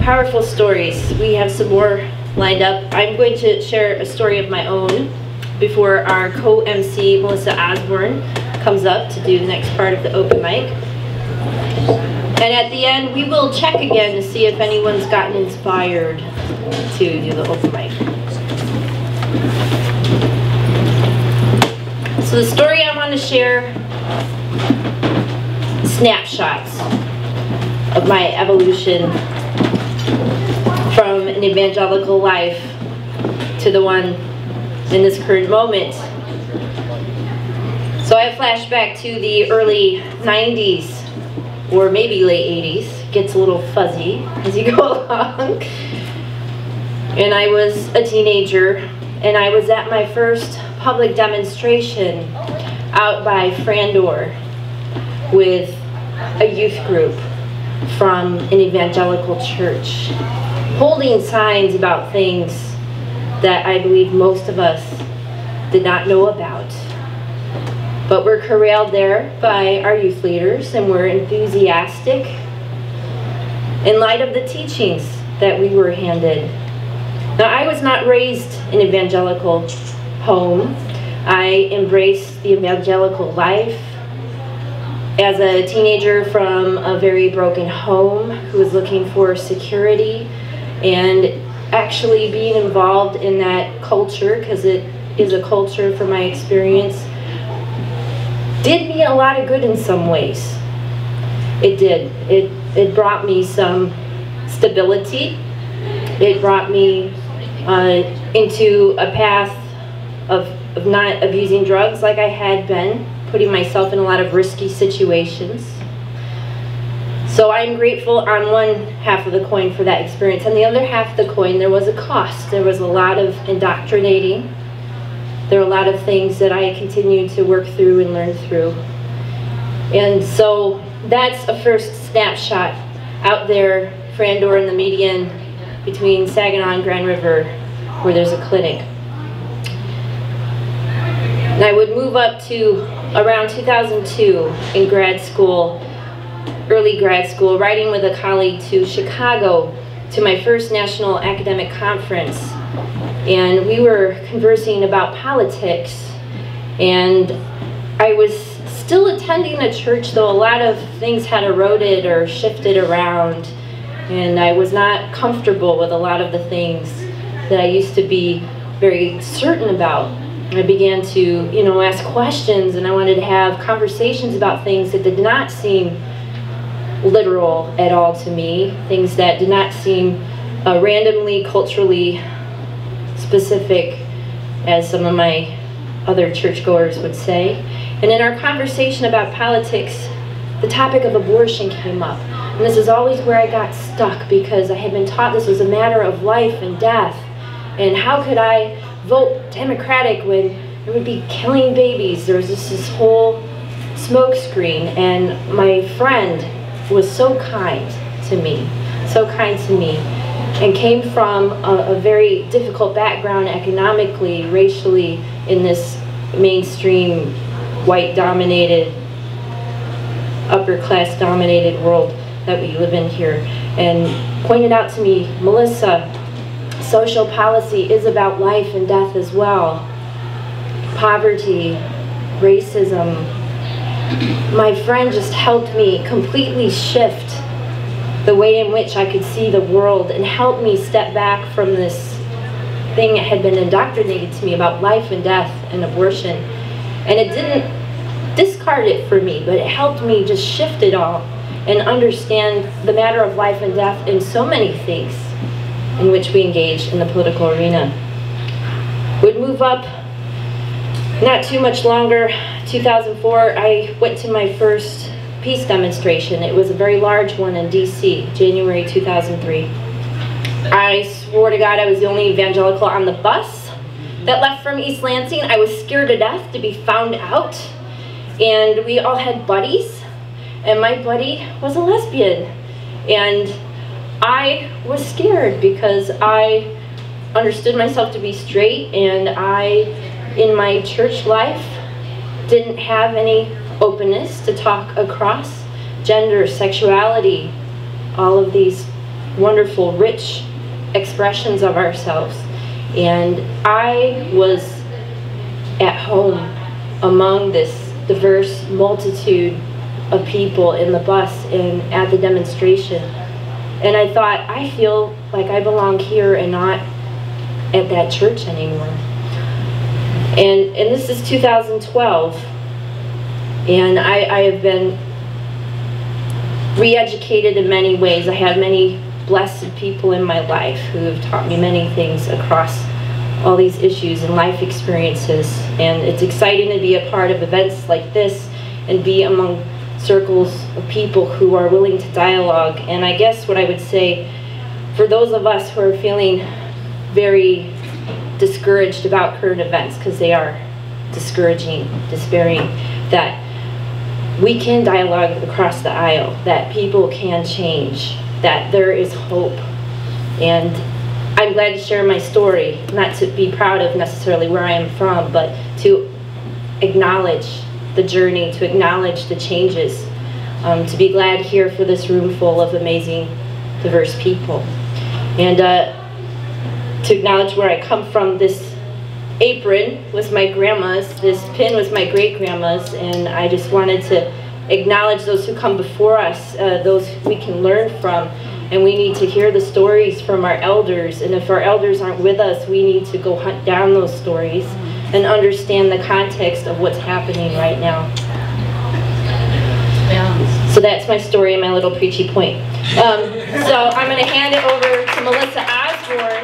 Powerful stories. We have some more lined up. I'm going to share a story of my own before our co-MC Melissa Osborne comes up to do the next part of the open mic. And at the end, we will check again to see if anyone's gotten inspired to do the open mic. So the story I want to share, snapshots of my evolution from an evangelical life to the one in this current moment. So I flash back to the early 90s, or maybe late 80s. Gets a little fuzzy as you go along. And I was a teenager, and I was at my first public demonstration out by Frandor with a youth group from an evangelical church, holding signs about things that I believe most of us did not know about. But we're corralled there by our youth leaders, and we're enthusiastic in light of the teachings that we were handed. Now, I was not raised in an evangelical home. I embraced the evangelical life as a teenager from a very broken home who was looking for security, and actually being involved in that culture, because it is a culture from my experience, did me a lot of good in some ways. It did. It brought me some stability. It brought me into a path of not abusing drugs like I had been, putting myself in a lot of risky situations. So I'm grateful on one half of the coin for that experience. On the other half of the coin, there was a cost. There was a lot of indoctrinating. There were a lot of things that I continued to work through and learn through. And so that's a first snapshot out there, Frandor in the median between Saginaw and Grand River, where there's a clinic. And I would move up to around 2002 in grad school, early grad school, riding with a colleague to Chicago to my first national academic conference. And we were conversing about politics, and I was still attending a church, though a lot of things had eroded or shifted around, and I was not comfortable with a lot of the things that I used to be very certain about. I began to, ask questions, and I wanted to have conversations about things that did not seem literal at all to me, things that did not seem randomly, culturally specific, as some of my other churchgoers would say. And in our conversation about politics, the topic of abortion came up. And this is always where I got stuck, because I had been taught this was a matter of life and death. And how could I vote Democratic when it would be killing babies? There was this whole smoke screen, and my friend was so kind to me, and came from a very difficult background economically, racially, in this mainstream, white-dominated, upper-class dominated world that we live in here, and pointed out to me, Melissa, social policy is about life and death as well. Poverty, racism. My friend just helped me completely shift the way in which I could see the world, and helped me step back from this thing that had been indoctrinated to me about life and death and abortion. And it didn't discard it for me, but it helped me just shift it all and understand the matter of life and death in so many things in which we engage in the political arena. Would move up not too much longer, 2004, I went to my first peace demonstration. It was a very large one in DC, January 2003. I swore to God I was the only evangelical on the bus that left from East Lansing. I was scared to death to be found out. And we all had buddies, and my buddy was a lesbian. And I was scared because I understood myself to be straight, and I, in my church life, didn't have any openness to talk across gender, sexuality, all of these wonderful, rich expressions of ourselves. And I was at home among this diverse multitude of people in the bus and at the demonstration. And I thought, I feel like I belong here and not at that church anymore. And this is 2012. And I have been re-educated in many ways. I have many blessed people in my life who have taught me many things across all these issues and life experiences. And it's exciting to be a part of events like this and be among circles of people who are willing to dialogue. And I guess what I would say, for those of us who are feeling very discouraged about current events, because they are discouraging, despairing, that we can dialogue across the aisle, that people can change, that there is hope. And I'm glad to share my story, not to be proud of necessarily where I am from, but to acknowledge the journey, to acknowledge the changes, to be glad here for this room full of amazing, diverse people. And to acknowledge where I come from. This apron was my grandma's, this pin was my great-grandma's, and I just wanted to acknowledge those who come before us, those we can learn from, and we need to hear the stories from our elders. And if our elders aren't with us, we need to go hunt down those stories and understand the context of what's happening right now. So that's my story and my little preachy point. So I'm going to hand it over to Melissa Osborne.